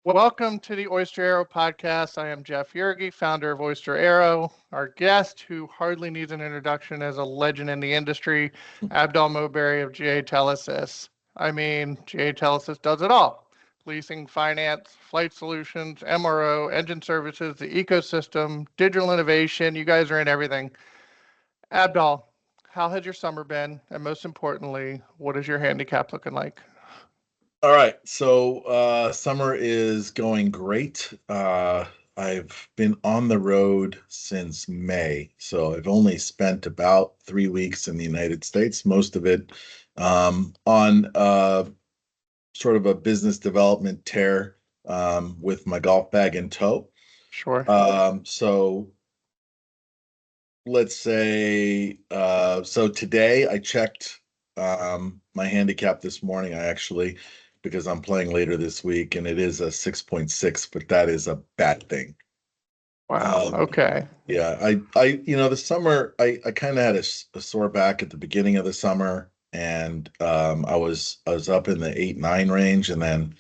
Welcome to the Oyster Aero Podcast. I am Jeff Yergi, founder of Oyster Aero. Our guest, who hardly needs an introduction as a legend in the industry, Abdol Moabery of GA Telesis. GA Telesis does it all. Leasing, finance, flight solutions, MRO, engine services, the ecosystem, digital innovation. You guys are in everything. Abdol, how has your summer been? And most importantly, what is your handicap looking like? All right, so summer is going great. I've been on the road since May, so I've only spent about 3 weeks in the United States, most of it on sort of a business development tear with my golf bag in tow. Sure. So let's say, so today I checked my handicap this morning. I actually, because I'm playing later this week, and it is a 6.6, but that is a bad thing. Wow. Okay. Yeah, the summer, I kind of had a sore back at the beginning of the summer, and I was up in the 8-9 range, and then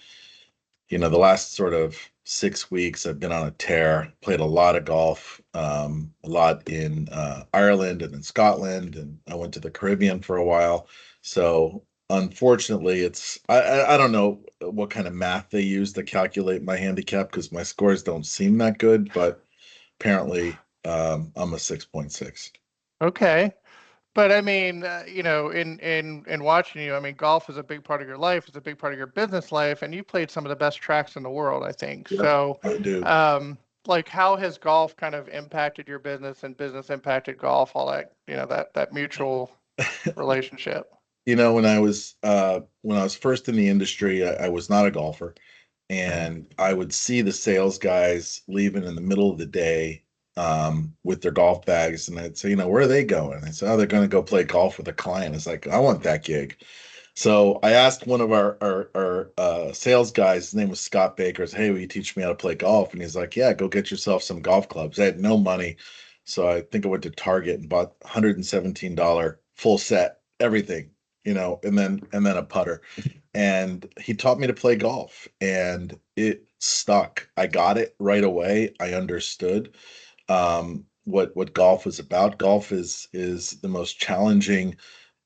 the last sort of 6 weeks, I've been on a tear, played a lot of golf, a lot in Ireland and in Scotland, and I went to the Caribbean for a while. So unfortunately, I don't know what kind of math they use to calculate my handicap because my scores don't seem that good, but apparently I'm a 6.6. Okay. But in watching you, golf is a big part of your life. It's a big part of your business life, and you played some of the best tracks in the world, I think. Yeah, So, I do. how has golf kind of impacted your business and business impacted golf, all that, that mutual relationship? When I was first in the industry, I was not a golfer, and I would see the sales guys leaving in the middle of the day with their golf bags, and I'd say, where are they going? I said, oh, they're going to go play golf with a client. It's like, I want that gig. So I asked one of our sales guys, his name was Scott Baker, I said, hey, will you teach me how to play golf? And he's like, yeah, go get yourself some golf clubs. I had no money, so I think I went to Target and bought $117 full set, everything, and then a putter. And he taught me to play golf, and it stuck. I got it right away. I understood what golf was about. Golf is the most challenging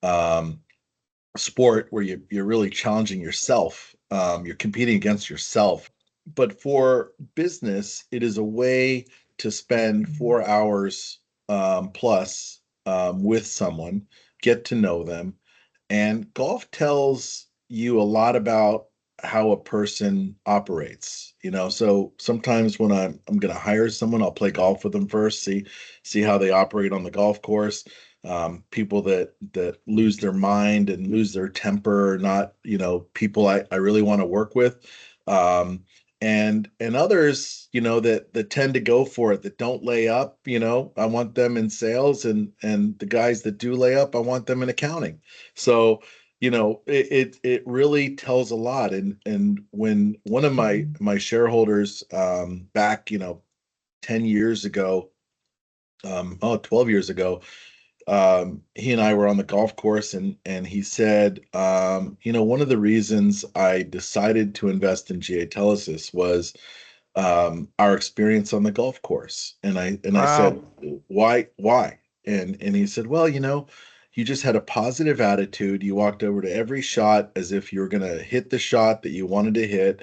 um, sport where you're really challenging yourself. You're competing against yourself. But for business, it is a way to spend 4 hours plus with someone, get to know them, and golf tells you a lot about how a person operates. So sometimes when I'm going to hire someone, I'll play golf with them first, see how they operate on the golf course. People that lose their mind and lose their temper are not, people I really want to work with. And others, that tend to go for it, that don't lay up, I want them in sales, and the guys that do lay up, I want them in accounting. So, it really tells a lot. And when one of my shareholders back, 10 years ago, 12 years ago, he and I were on the golf course, and he said, one of the reasons I decided to invest in GA Telesis was our experience on the golf course. And I Wow. said, why? And he said, well, you just had a positive attitude. You walked over to every shot as if you were going to hit the shot that you wanted to hit,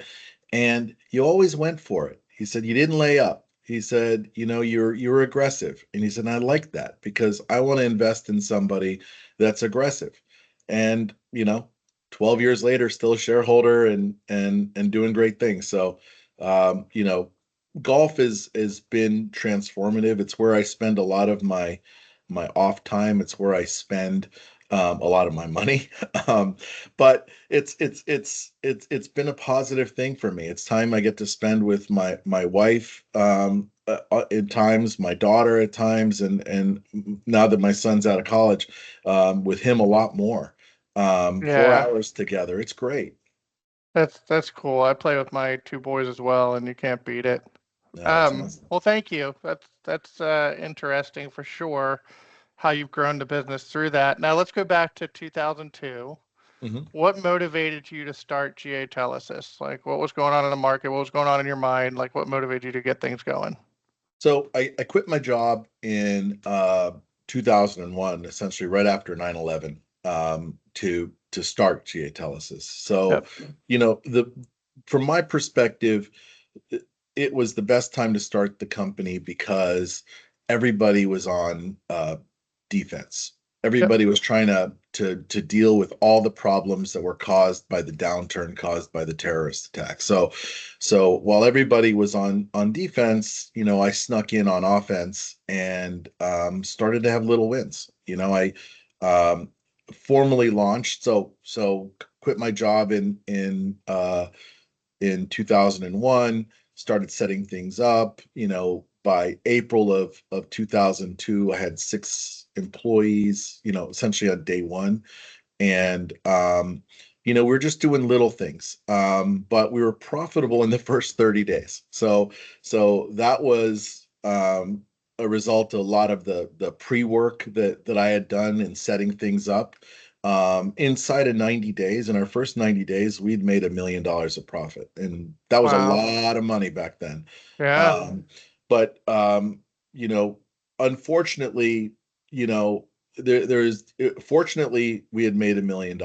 and you always went for it. He said you didn't lay up. He said, you're aggressive. And he said, I like that because I want to invest in somebody that's aggressive. And 12 years later, still a shareholder and doing great things. So golf has been transformative. It's where I spend a lot of my off time. It's where I spend a lot of my money. But it's been a positive thing for me. It's time I get to spend with my wife at times, my daughter at times, and now that my son's out of college, with him a lot more. 4 Yeah. hours together. It's great. That's cool. I play with my two boys as well, and you can't beat it. Yeah, that's awesome. Well, thank you. That's interesting for sure, how you've grown the business through that. Now let's go back to 2002. Mhm. What motivated you to start GA Telesis? Like, what was going on in the market? What was going on in your mind? Like, what motivated you to get things going? So I quit my job in 2001, essentially right after 9/11, to start GA Telesis. So, Yep. the from my perspective, it, it was the best time to start the company because everybody was on defense. Yep. Everybody was trying to deal with all the problems that were caused by the downturn caused by the terrorist attack. So while everybody was on defense, I snuck in on offense and started to have little wins. I formally launched. So quit my job in 2001, started setting things up. By April of 2002, I had 6 employees, essentially on day one. And, we're just doing little things. But we were profitable in the first 30 days. So that was a result of a lot of the pre-work that I had done in setting things up. Inside of 90 days, in our first 90 days, we'd made $1 million of profit. And that was a Wow. lot of money back then. Yeah. But you know, unfortunately, you know, there's fortunately we had made $1 million.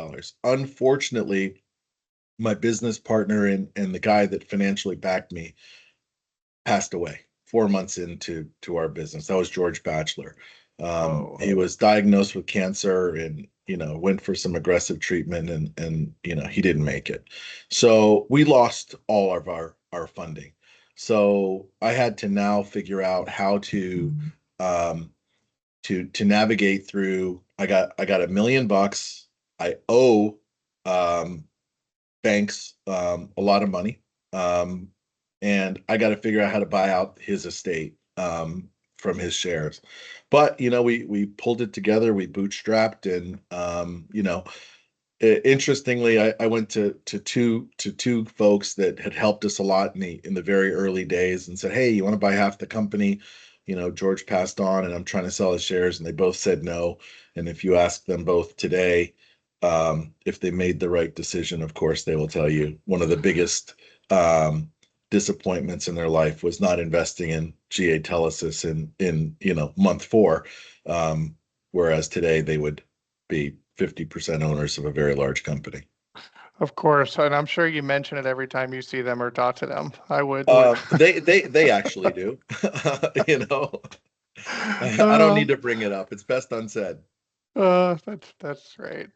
Unfortunately, my business partner and the guy that financially backed me passed away 4 months into our business. That was George Batchelor. Whoa. He was diagnosed with cancer and went for some aggressive treatment and he didn't make it. So we lost all of our funding. So I had to now figure out how um, to navigate through. I got $1 million. I owe um, banks a lot of money, um, and I got to figure out how to buy out his estate from his shares. But we pulled it together. We bootstrapped, and interestingly, I went to two folks that had helped us a lot in the very early days and said, "Hey, you want to buy half the company?" George passed on, and I'm trying to sell his shares, and they both said no. And if you ask them both today, if they made the right decision, of course, they will tell you one of the biggest um, disappointments in their life was not investing in GA Telesis in month four, whereas today they would be 50% owners of a very large company. Of course. And I'm sure you mention it every time you see them or talk to them. I would. They actually do. you know, I don't Uh, need to bring it up. It's best unsaid. that's great.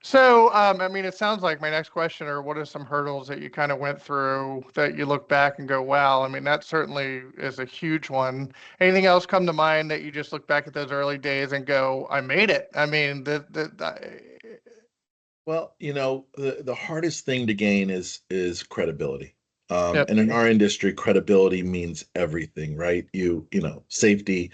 So, I mean, it sounds like my next question, or what are some hurdles that you kind of went through that you look back and go, wow, I mean, that certainly is a huge one. Anything else come to mind that you just look back at those early days and go, I made it? I mean, Well, the hardest thing to gain is credibility. yep. And in our industry, credibility means everything, right? Safety,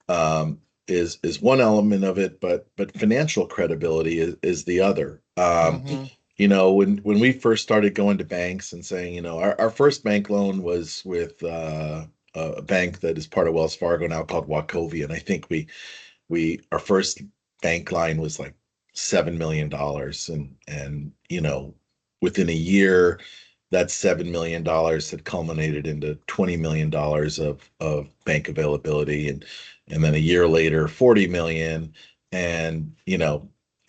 um, is one element of it, but financial credibility is the other. Hmm. When we first started going to banks and saying, our first bank loan was with a bank that is part of Wells Fargo now called Wachovia, and I think we our first bank line was like $7 million, and within a year that $7 million had culminated into $20 million of bank availability, and then a year later 40 million, and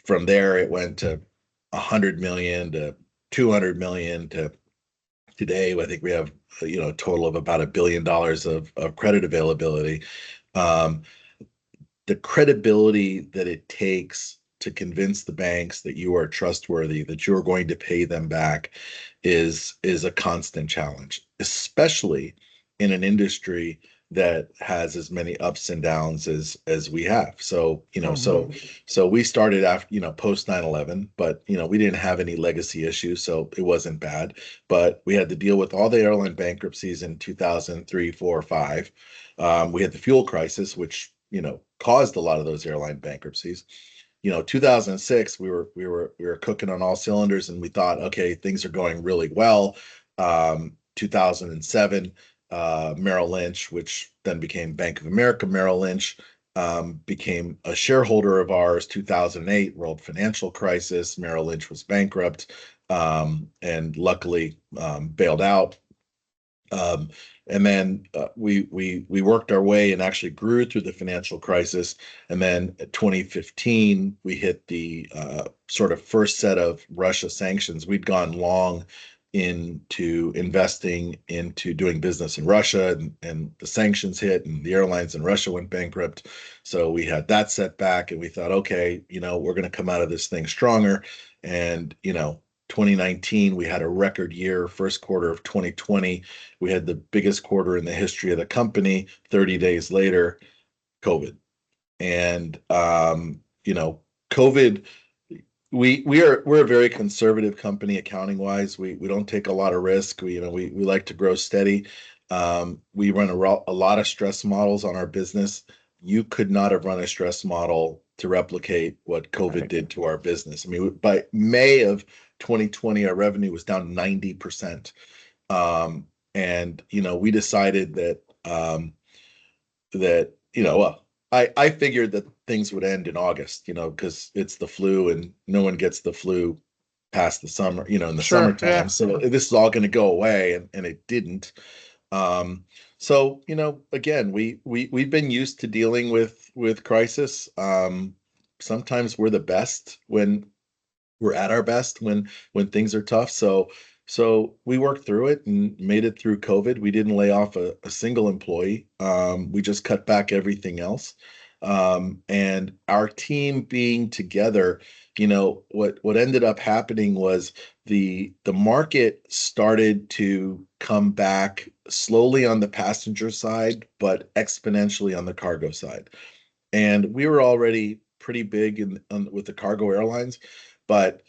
from there it went to 100 million to 200 million to today. I think we have a total of about $1 billion of credit availability. um, the credibility that it takes to convince the banks that you are trustworthy, that you're going to pay them back, is a constant challenge, especially in an industry that has as many ups and downs as we have. So, Hmm. so we started after, post 9/11, but we didn't have any legacy issues, so it wasn't bad. But we had to deal with all the airline bankruptcies in 2003, 4, 5. We had the fuel crisis, which caused a lot of those airline bankruptcies. 2006, we were cooking on all cylinders, and we thought, okay, things are going really well. 2007, Merrill Lynch, which then became Bank of America Merrill Lynch, became a shareholder of ours. 2008 world financial crisis, Merrill Lynch was bankrupt, and luckily bailed out. And then we worked our way and actually grew through the financial crisis. And then 2015 we hit the sort of first set of Russia sanctions. We'd gone long into investing into doing business in Russia, and the sanctions hit, and the airlines in Russia went bankrupt. So we had that setback, and we thought, okay, we're going to come out of this thing stronger. And 2019, we had a record year. First quarter of 2020, we had the biggest quarter in the history of the company. 30 days later, COVID. And COVID, we're a very conservative company accounting wise. We don't take a lot of risk. We like to grow steady. We run a lot of stress models on our business. You could not have run a stress model to replicate what COVID did to our business. I mean, by May of 2020, our revenue was down 90%. And we decided that well, I figured that things would end in August, because it's the flu and no one gets the flu past the summer, in the summertime. Yeah. So this is all going to go away, and it didn't. So again, we've been used to dealing with crisis. Sometimes we're the best when we're at our best, when things are tough. So we worked through it and made it through COVID. We didn't lay off a single employee. We just cut back everything else. And our team being together, what ended up happening was the market started to come back slowly on the passenger side, but exponentially on the cargo side. And we were already pretty big with the cargo airlines, but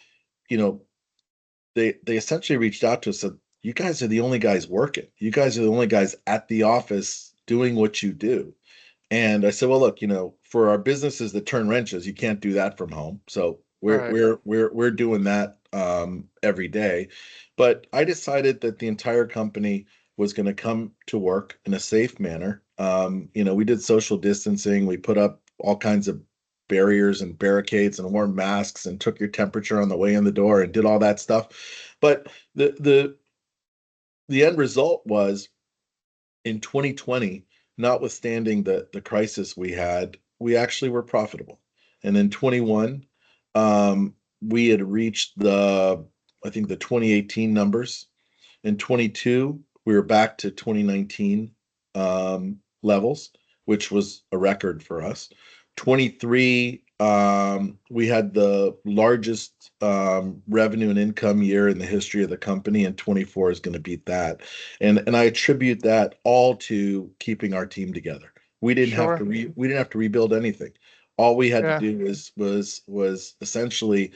they essentially reached out to us and said, you guys are the only guys working. You guys are the only guys at the office doing what you do. And I said, well, look, for our businesses that turn wrenches, you can't do that from home. So we're doing that every day. But I decided that the entire company was going to come to work in a safe manner. We did social distancing. We put up all kinds of barriers and barricades and wore masks and took your temperature on the way in the door and did all that stuff. But the end result was, in 2020, notwithstanding the crisis we had, we actually were profitable. And in 21, we had reached I think the 2018 numbers. In 22, we were back to 2019 levels, which was a record for us. 23, we had the largest revenue and income year in the history of the company, and 24 is going to beat that. And I attribute that all to keeping our team together. We didn't have to we didn't have to rebuild anything. All we had to do was essentially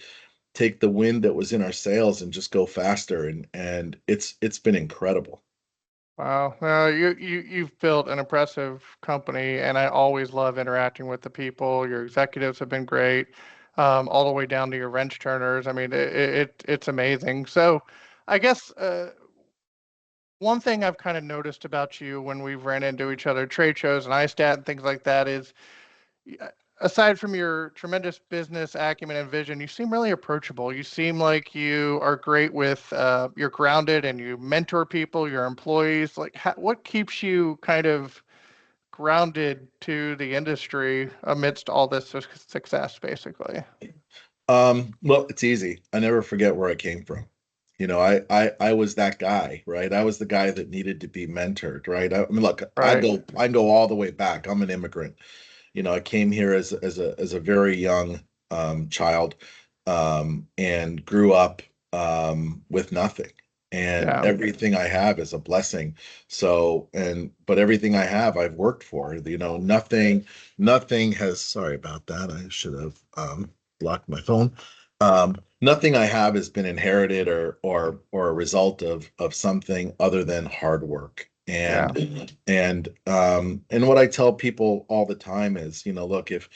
take the wind that was in our sails and just go faster. And it's been incredible. Wow. Well, you've built an impressive company, and I always love interacting with the people. Your executives have been great, all the way down to your wrench turners. I mean, it's amazing. So, I guess one thing I've kind of noticed about you when we've ran into each other at trade shows and ISTAT and things like that is, aside from your tremendous business acumen and vision, you seem really approachable. You seem like you are great with, you're grounded and you mentor people, your employees. Like, what keeps you kind of grounded to the industry amidst all this success, basically? Well, it's easy. I never forget where I came from. I was that guy, right? I was the guy that needed to be mentored, right? I mean, look, I go all the way back. I'm an immigrant. I came here as a very young child, and grew up with nothing. And everything I have is a blessing. So, but everything I have, I've worked for. Nothing has. Sorry about that. I should have blocked my phone. Nothing I have has been inherited or a result of something other than hard work. And what I tell people all the time is, look, if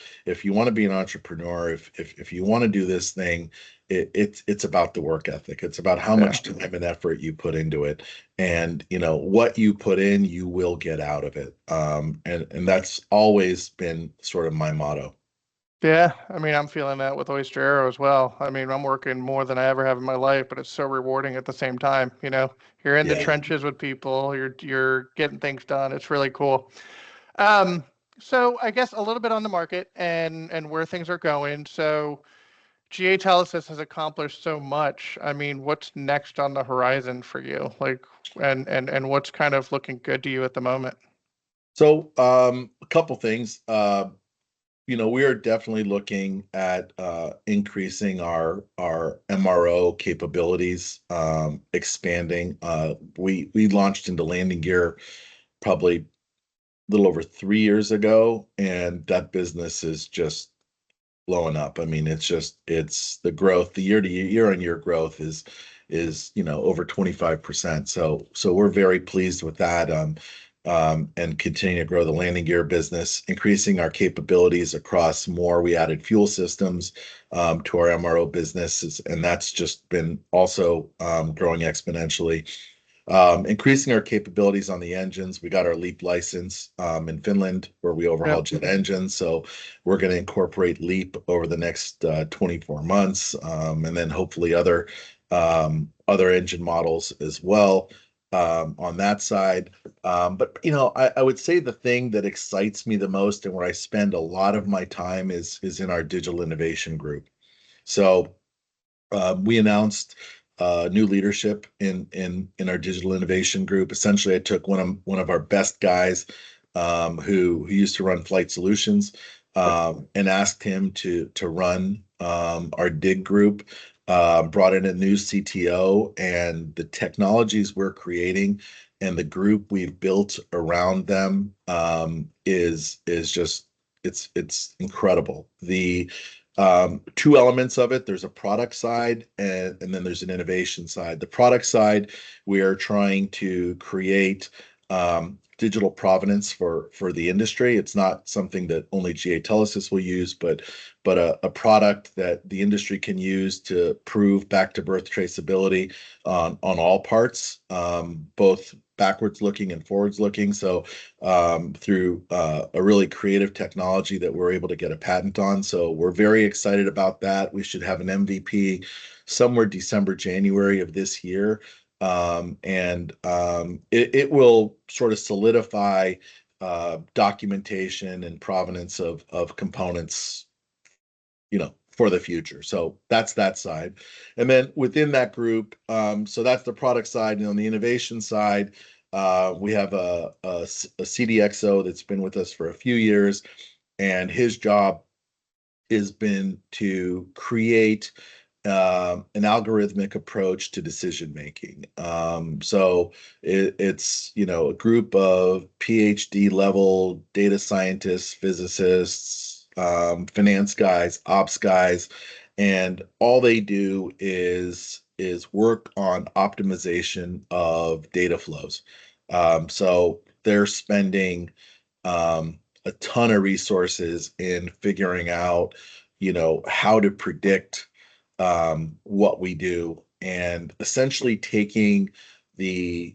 you want to be an entrepreneur, if you want to do this thing, it's about the work ethic. It's about how Yeah. much time and effort you put into it, and what you put in, you will get out of it. And that's always been sort of my motto. Yeah, I mean, I'm feeling that with Oyster Aero as well. I mean, I'm working more than I ever have in my life, but it's so rewarding at the same time. You're in the Yeah. trenches with people, you're getting things done. It's really cool. Um, so I guess a little bit on the market and where things are going. So GA Telesis has accomplished so much. I mean, what's next on the horizon for you? Like, and what's kind of looking good to you at the moment? So, a couple things. We are definitely looking at increasing our MRO capabilities, expanding. We launched into landing gear probably a little over 3 years ago, and that business is just blowing up. I mean, it's the growth, the year on year growth is over 25%. So we're very pleased with that. And continue to grow the landing gear business, increasing our capabilities across more. We added fuel systems to our MRO business, and that's just been also growing exponentially. Increasing our capabilities on the engines. We got our LEAP license in Finland where we overhaul Yep. jet engines. So we're going to incorporate LEAP over the next 24 months, and then hopefully other engine models as well on that side. But I would say the thing that excites me the most and where I spend a lot of my time is in our digital innovation group. So we announced new leadership in our digital innovation group. Essentially, I took one of our best guys who used to run Flight Solutions and asked him to run our dig group. Brought in a new CTO, and the technologies we're creating and the group we've built around them is just it's incredible. The two elements of it. There's a product side and then there's an innovation side. The product side, we are trying to create digital provenance for the industry. It's not something that only GA Telesis will use, but a product that the industry can use to prove back to birth traceability on all parts, both backwards looking and forwards looking. So through a really creative technology that we're able to get a patent on. So we're very excited about that. We should have an MVP somewhere December, January of this year. And it will sort of solidify documentation and provenance of components, for the future. So that's that side. And then within that group, so that's the product side. And on the innovation side, we have a CDXO that's been with us for a few years, and his job has been to create an algorithmic approach to decision making. So it's a group of PhD level data scientists, physicists, finance guys, ops guys, and all they do is work on optimization of data flows. So they're spending a ton of resources in figuring out, how to predict what we do, and essentially taking the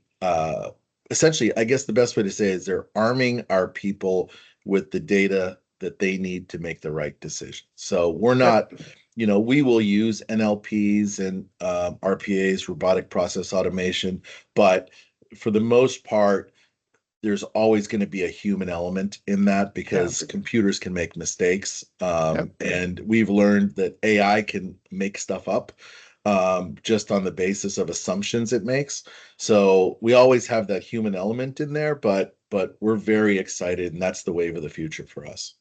essentially, I guess the best way to say it is they're arming our people with the data that they need to make the right decision. So we're Yep. not, we will use NLPs and RPAs, robotic process automation, but for the most part, there's always going to be a human element in that Yeah. because computers can make mistakes. Yep. And we've learned that AI can make stuff up just on the basis of assumptions it makes. So we always have that human element in there, but we're very excited, and that's the wave of the future for us.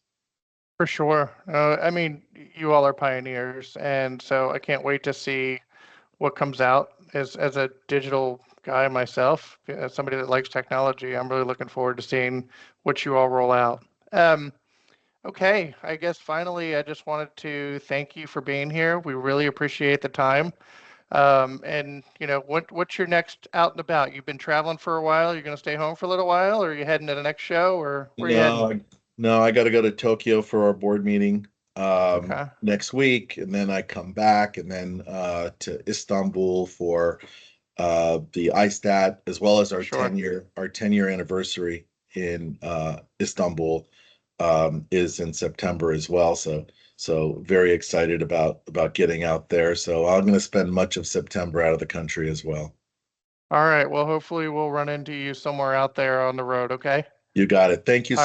For sure. I mean, you all are pioneers, and so I can't wait to see what comes out. As a digital guy myself, as somebody that likes technology, I'm really looking forward to seeing what you all roll out. Um, okay, I guess finally, I just wanted to thank you for being here. We really appreciate the time. And what's your next out and about? You've been traveling for a while. You're going to stay home for a little while, or are you heading to the next show, or where are you heading? No, no, I got to go to Tokyo for our board meeting Okay. next week, and then I come back, and then to Istanbul for the ISTAT, as well as our Sure. 10-year anniversary in Istanbul is in September as well. So very excited about getting out there. So I'm going to spend much of September out of the country as well. All right. Well, hopefully we'll run into you somewhere out there on the road. Okay. You got it. Thank you